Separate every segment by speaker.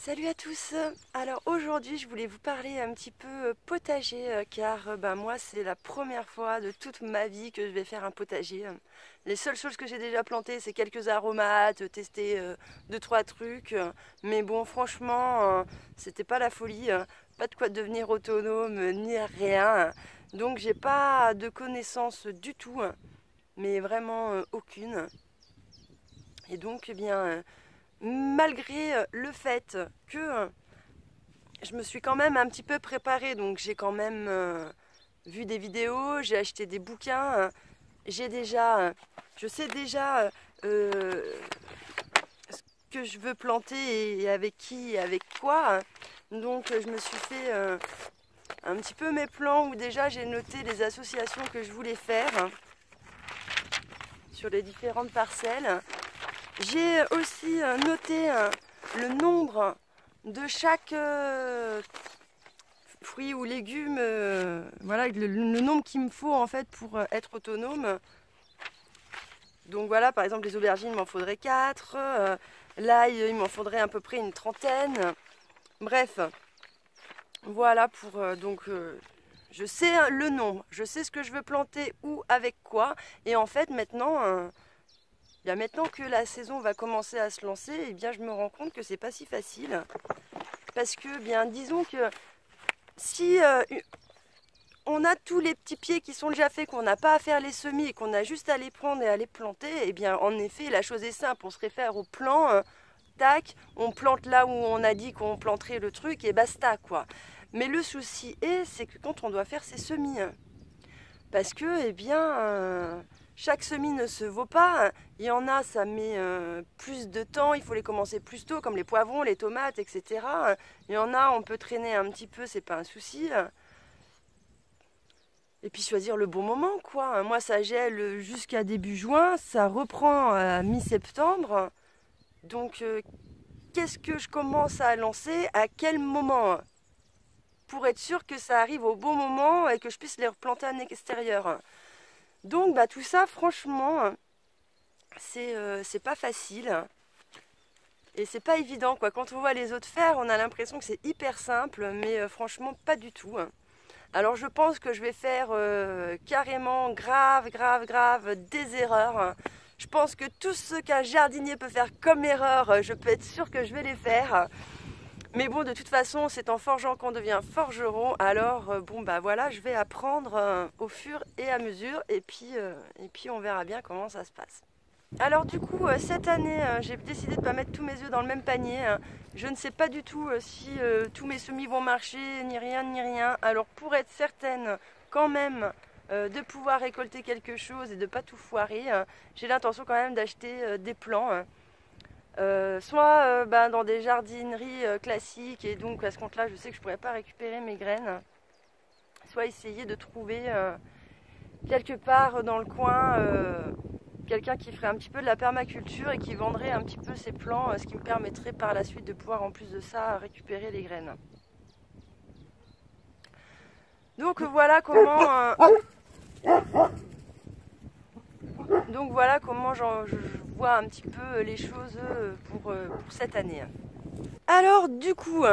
Speaker 1: Salut à tous. Alors aujourd'hui je voulais vous parler un petit peu potager car moi c'est la première fois de toute ma vie que je vais faire un potager. Les seules choses que j'ai déjà plantées c'est quelques aromates, tester deux trois trucs, mais bon franchement c'était pas la folie, pas de quoi devenir autonome ni rien. Donc j'ai pas de connaissances du tout, mais vraiment aucune. Et donc malgré le fait que je me suis quand même un petit peu préparée, donc j'ai quand même vu des vidéos, j'ai acheté des bouquins, je sais déjà ce que je veux planter et avec qui, et avec quoi. Donc je me suis fait un petit peu mes plans où déjà j'ai noté les associations que je voulais faire sur les différentes parcelles. J'ai aussi noté le nombre de chaque fruit ou légume, voilà, le nombre qu'il me faut en fait pour être autonome. Donc voilà, par exemple les aubergines, il m'en faudrait 4, l'ail, il m'en faudrait à peu près une trentaine. Bref, voilà pour je sais le nombre, je sais ce que je veux planter où, avec quoi, et en fait maintenant que la saison va commencer à se lancer, et bien je me rends compte que c'est pas si facile. Parce que bien disons que si on a tous les petits pieds qui sont déjà faits, qu'on n'a pas à faire les semis et qu'on a juste à les prendre et à les planter, et bien en effet la chose est simple, on se réfère au plan, tac, on plante là où on a dit qu'on planterait le truc et basta quoi. Mais le souci c'est que quand on doit faire ses semis, parce que chaque semis ne se vaut pas. Il y en a, ça met plus de temps, il faut les commencer plus tôt, comme les poivrons, les tomates, etc. Il y en a, on peut traîner un petit peu, c'est pas un souci. Et puis choisir le bon moment, quoi. Moi, ça gèle jusqu'à début juin, ça reprend à mi-septembre. Donc, qu'est-ce que je commence à lancer, à quel moment? Pour être sûr que ça arrive au bon moment et que je puisse les replanter à l'extérieur. Donc tout ça franchement c'est pas facile et c'est pas évident quoi. Quand on voit les autres faire on a l'impression que c'est hyper simple mais franchement pas du tout. Alors je pense que je vais faire carrément grave des erreurs. Je pense que tout ce qu'un jardinier peut faire comme erreur, je peux être sûre que je vais les faire. Mais bon, de toute façon, c'est en forgeant qu'on devient forgeron. Alors, voilà, je vais apprendre au fur et à mesure. Et puis, on verra bien comment ça se passe. Alors, du coup, cette année, j'ai décidé de ne pas mettre tous mes œufs dans le même panier. Je ne sais pas du tout si tous mes semis vont marcher, ni rien. Alors, pour être certaine, quand même, de pouvoir récolter quelque chose et de ne pas tout foirer, j'ai l'intention quand même d'acheter des plants. Soit dans des jardineries classiques et donc à ce compte là je sais que je ne pourrais pas récupérer mes graines, soit essayer de trouver quelque part dans le coin quelqu'un qui ferait un petit peu de la permaculture et qui vendrait un petit peu ses plants, ce qui me permettrait par la suite de pouvoir en plus de ça récupérer les graines. Donc voilà comment je vois un petit peu les choses pour cette année. Alors du coup,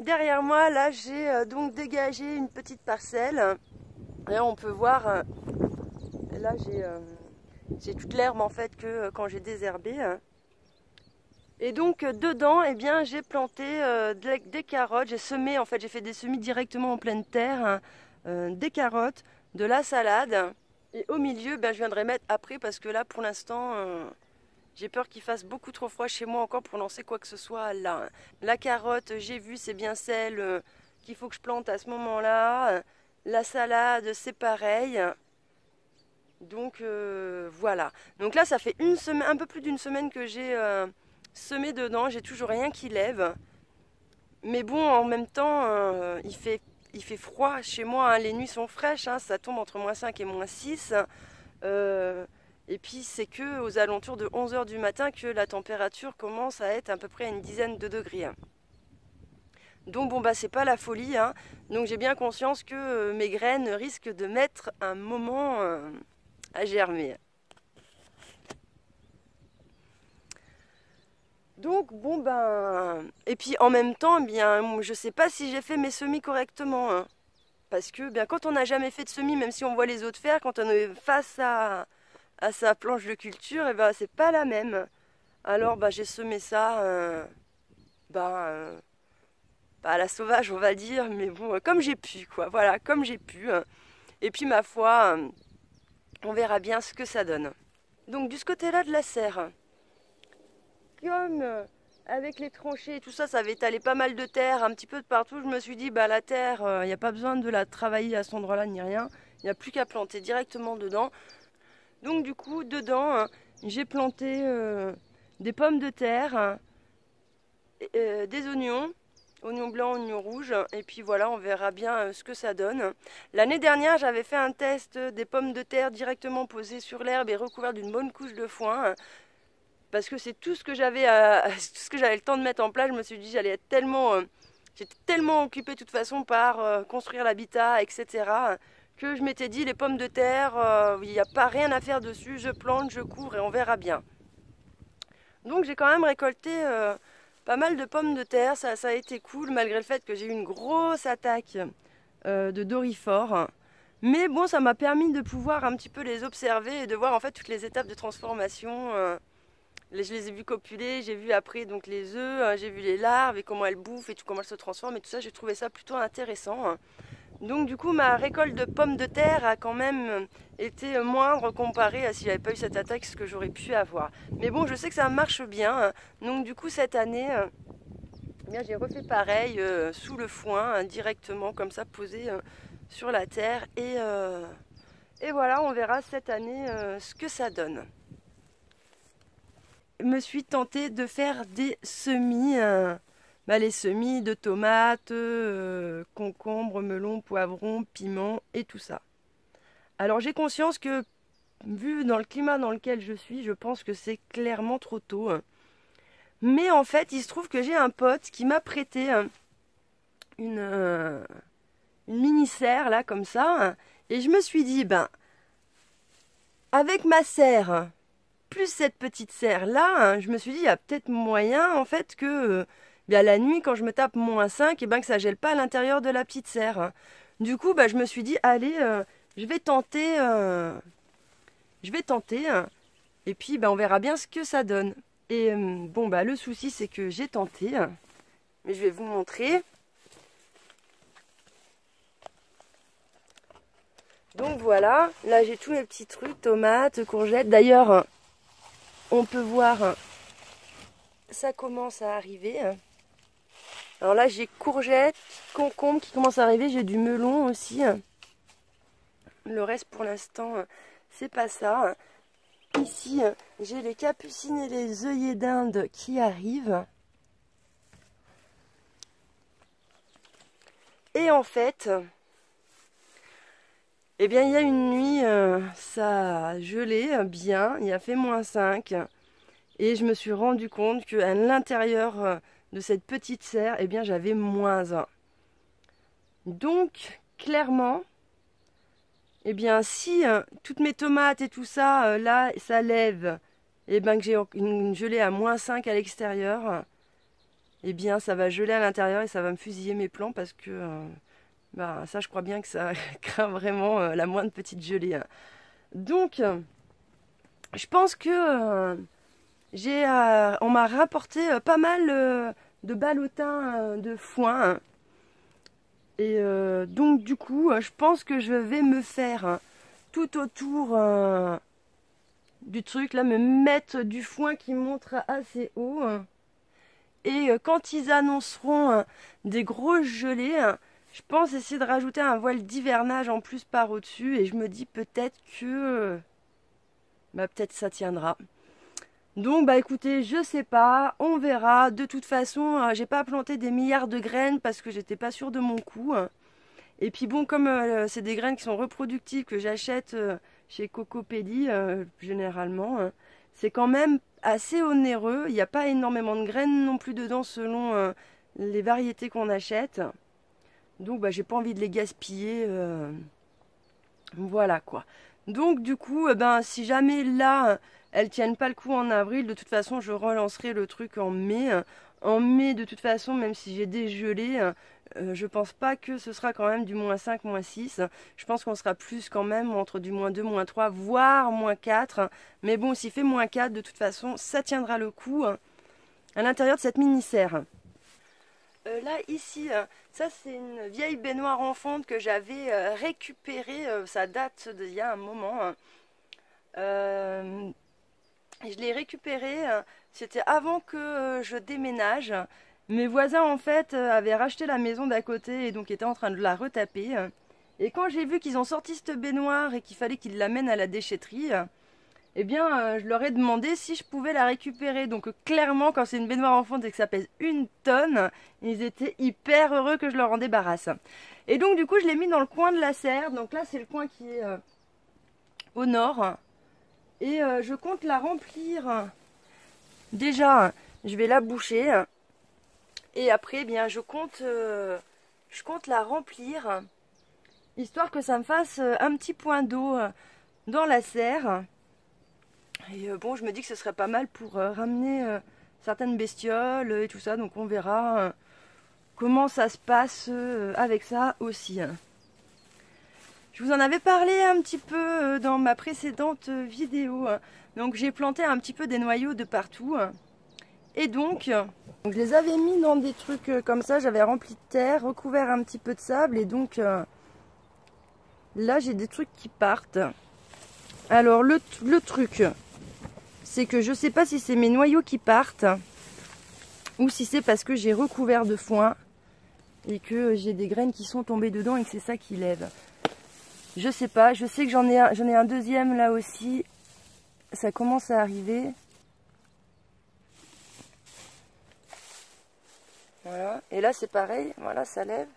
Speaker 1: derrière moi, là j'ai donc dégagé une petite parcelle. Et on peut voir, là j'ai toute l'herbe en fait que quand j'ai désherbé. Et donc dedans, eh bien, j'ai planté des carottes. J'ai semé, en fait, j'ai fait des semis directement en pleine terre, des carottes, de la salade. Et au milieu, je viendrai mettre après parce que là, pour l'instant, j'ai peur qu'il fasse beaucoup trop froid chez moi encore pour lancer quoi que ce soit là. La carotte, j'ai vu, c'est bien celle qu'il faut que je plante à ce moment-là. La salade, c'est pareil. Donc voilà. Donc là, ça fait une semaine, un peu plus d'une semaine que j'ai semé dedans. J'ai toujours rien qui lève. Mais bon, en même temps, il fait froid chez moi. Les nuits sont fraîches. Ça tombe entre -5 et -6. Et puis c'est que aux alentours de 11 h du matin que la température commence à être à peu près à une dizaine de degrés. Donc c'est pas la folie. Donc j'ai bien conscience que mes graines risquent de mettre un moment à germer. Donc bon ben... Et puis en même temps, eh bien, je sais pas si j'ai fait mes semis correctement. Hein. Parce que bien, quand on n'a jamais fait de semis, même si on voit les autres faire, quand on est face à sa planche de culture, et ben c'est pas la même. Alors bah, j'ai semé ça bah, bah, à la sauvage, on va dire, mais bon, comme j'ai pu, quoi. Voilà, comme j'ai pu. Et puis ma foi, on verra bien ce que ça donne. Donc, du ce côté-là de la serre, comme avec les tranchées et tout ça, ça avait étalé pas mal de terre, un petit peu de partout, je me suis dit, bah la terre, il n'y a pas besoin de la travailler à cet endroit-là ni rien. Il n'y a plus qu'à planter directement dedans. Donc, du coup, dedans, j'ai planté des pommes de terre, des oignons. Oignons blancs, oignons rouges, et puis voilà, on verra bien ce que ça donne. L'année dernière, j'avais fait un test des pommes de terre directement posées sur l'herbe et recouvertes d'une bonne couche de foin, parce que c'est tout ce que j'avais tout ce que j'avais le temps de mettre en place. Je me suis dit, j'allais être tellement, j'étais tellement occupée de toute façon par construire l'habitat, etc., que je m'étais dit, les pommes de terre, il n'y a pas rien à faire dessus, je plante, je couvre et on verra bien. Donc j'ai quand même récolté pas mal de pommes de terre, ça a été cool malgré le fait que j'ai eu une grosse attaque de doryphores. Mais bon, ça m'a permis de pouvoir un petit peu les observer et de voir en fait toutes les étapes de transformation. Je les ai vus copuler, j'ai vu après donc les œufs, j'ai vu les larves et comment elles bouffent et tout, comment elles se transforment et tout ça, j'ai trouvé ça plutôt intéressant. Donc du coup ma récolte de pommes de terre a quand même été moindre comparée à si j'avais pas eu cette attaque, ce que j'aurais pu avoir. Mais bon, je sais que ça marche bien. Donc du coup cette année, eh bien, j'ai refait pareil sous le foin, directement comme ça posé sur la terre. Et voilà, on verra cette année ce que ça donne. Je me suis tentée de faire des semis. Les semis de tomates, concombres, melons, poivrons, piments et tout ça. Alors j'ai conscience que, vu dans le climat dans lequel je suis, je pense que c'est clairement trop tôt. Mais en fait, il se trouve que j'ai un pote qui m'a prêté une mini-serre, là, comme ça. Et je me suis dit, ben, avec ma serre, plus cette petite serre-là, je me suis dit, il y a peut-être moyen, en fait, que... bien la nuit, quand je me tape -5, et ben que ça gèle pas à l'intérieur de la petite serre. Du coup, je me suis dit, allez, je vais tenter. Et puis, on verra bien ce que ça donne. Et bon, le souci, c'est que j'ai tenté. Mais je vais vous montrer. Donc voilà, là j'ai tous mes petits trucs, tomates, courgettes. D'ailleurs, on peut voir, ça commence à arriver. Alors là, j'ai courgettes, concombres qui commencent à arriver. J'ai du melon aussi. Le reste, pour l'instant, c'est pas ça. Ici, j'ai les capucines et les œillets d'Inde qui arrivent. Et en fait, eh bien, il y a une nuit, ça a gelé bien. Il a fait -5. Et je me suis rendu compte qu'à l'intérieur de cette petite serre, eh bien, j'avais -1. Donc, clairement, eh bien, si toutes mes tomates et tout ça, là, ça lève, et bien que j'ai une gelée à -5 à l'extérieur, eh bien, ça va geler à l'intérieur et ça va me fusiller mes plants parce que, ça, je crois bien que ça craint vraiment la moindre petite gelée. Hein. Donc, je pense que on m'a rapporté pas mal de ballotins de foin. Hein. Et donc du coup, je pense que je vais me faire tout autour du truc, là, me mettre du foin qui monte assez haut. Et quand ils annonceront des grosses gelées, je pense essayer de rajouter un voile d'hivernage en plus par au-dessus. Et je me dis peut-être que peut-être ça tiendra. Donc écoutez, je sais pas, on verra. De toute façon, j'ai pas planté des milliards de graines parce que j'étais pas sûre de mon coup. Et puis bon, comme c'est des graines qui sont reproductives que j'achète chez Cocopelli généralement, c'est quand même assez onéreux. Il n'y a pas énormément de graines non plus dedans selon les variétés qu'on achète. Donc j'ai pas envie de les gaspiller. Voilà quoi. Donc du coup, si jamais là elles tiennent pas le coup en avril. De toute façon, je relancerai le truc en mai. En mai, de toute façon, même si j'ai dégelé, je pense pas que ce sera quand même du -5, -6. Je pense qu'on sera plus quand même entre du -2, -3, voire -4. Mais bon, s'il fait -4, de toute façon, ça tiendra le coup à l'intérieur de cette mini-serre. Là, ici, ça c'est une vieille baignoire en fonte que j'avais récupérée. Ça date d'il y a un moment. Je l'ai récupérée, c'était avant que je déménage. Mes voisins en fait avaient racheté la maison d'à côté et donc étaient en train de la retaper. Et quand j'ai vu qu'ils ont sorti cette baignoire et qu'il fallait qu'ils l'amènent à la déchetterie, eh bien je leur ai demandé si je pouvais la récupérer. Donc clairement quand c'est une baignoire en fonte et que ça pèse 1 tonne, ils étaient hyper heureux que je leur en débarrasse. Et donc du coup je l'ai mis dans le coin de la serre. Donc là c'est le coin qui est au nord. Et je compte la remplir. Déjà, je vais la boucher. Et après, bien, je compte la remplir. Histoire que ça me fasse un petit point d'eau dans la serre. Et bon, je me dis que ce serait pas mal pour ramener certaines bestioles et tout ça. Donc on verra comment ça se passe avec ça aussi. Je vous en avais parlé un petit peu dans ma précédente vidéo. Donc j'ai planté un petit peu des noyaux de partout. Et donc je les avais mis dans des trucs comme ça. J'avais rempli de terre, recouvert un petit peu de sable. Et donc là j'ai des trucs qui partent. Alors le truc, c'est que je ne sais pas si c'est mes noyaux qui partent. Ou si c'est parce que j'ai recouvert de foin. Et que j'ai des graines qui sont tombées dedans et que c'est ça qui lève. Je sais pas, je sais que j'en ai un deuxième là aussi. Ça commence à arriver. Voilà, et là c'est pareil, voilà, ça lève.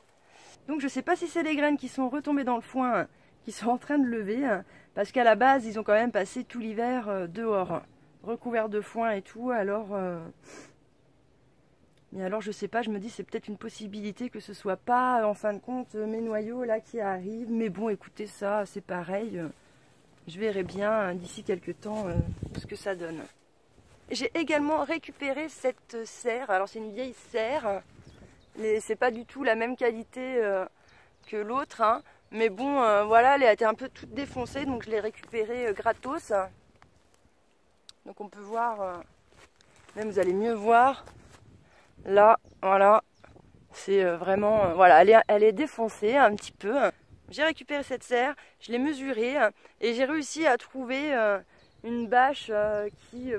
Speaker 1: Donc je sais pas si c'est les graines qui sont retombées dans le foin, qui sont en train de lever, parce qu'à la base ils ont quand même passé tout l'hiver dehors, recouverts de foin et tout, alors... Mais alors je sais pas, je me dis c'est peut-être une possibilité que ce soit pas en fin de compte mes noyaux là qui arrivent. Mais bon écoutez ça c'est pareil. Je verrai bien d'ici quelques temps ce que ça donne. J'ai également récupéré cette serre. Alors c'est une vieille serre. C'est pas du tout la même qualité que l'autre. Hein. Mais bon voilà, elle a été un peu toute défoncée. Donc je l'ai récupérée gratos. Donc on peut voir, même vous allez mieux voir. Là, voilà, c'est vraiment, voilà, elle est défoncée un petit peu. J'ai récupéré cette serre, je l'ai mesurée et j'ai réussi à trouver une bâche qui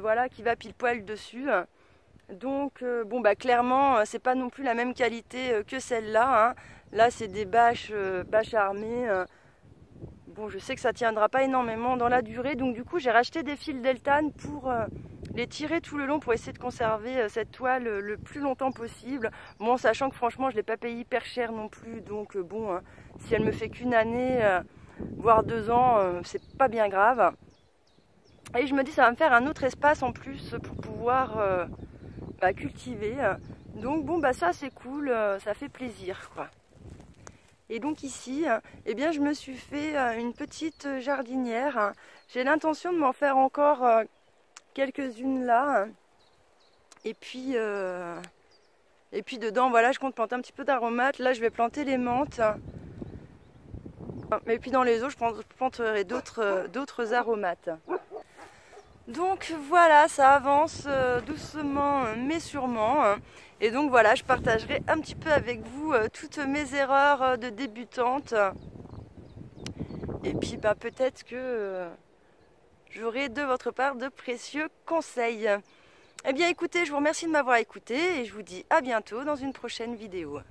Speaker 1: va pile poil dessus. Donc, bon, bah clairement, c'est pas non plus la même qualité que celle-là. Hein. Là, c'est des bâches armées. Bon, je sais que ça tiendra pas énormément dans la durée, donc du coup, j'ai racheté des fils d'eltane pour les tirer tout le long pour essayer de conserver cette toile le plus longtemps possible. Bon, sachant que franchement je ne l'ai pas payé hyper cher non plus, donc bon, si elle me fait qu'une année, voire 2 ans, c'est pas bien grave. Et je me dis ça va me faire un autre espace en plus pour pouvoir cultiver. Donc bon, bah ça c'est cool, ça fait plaisir quoi. Et donc ici, eh bien je me suis fait une petite jardinière. J'ai l'intention de m'en faire encore... quelques-unes là et puis dedans voilà je compte planter un petit peu d'aromates. Là je vais planter les menthes et puis dans les autres je planterai d'autres aromates. Donc voilà, ça avance doucement mais sûrement et donc voilà, je partagerai un petit peu avec vous toutes mes erreurs de débutante et puis bah, peut-être que j'aurai de votre part de précieux conseils. Eh bien écoutez, je vous remercie de m'avoir écouté et je vous dis à bientôt dans une prochaine vidéo.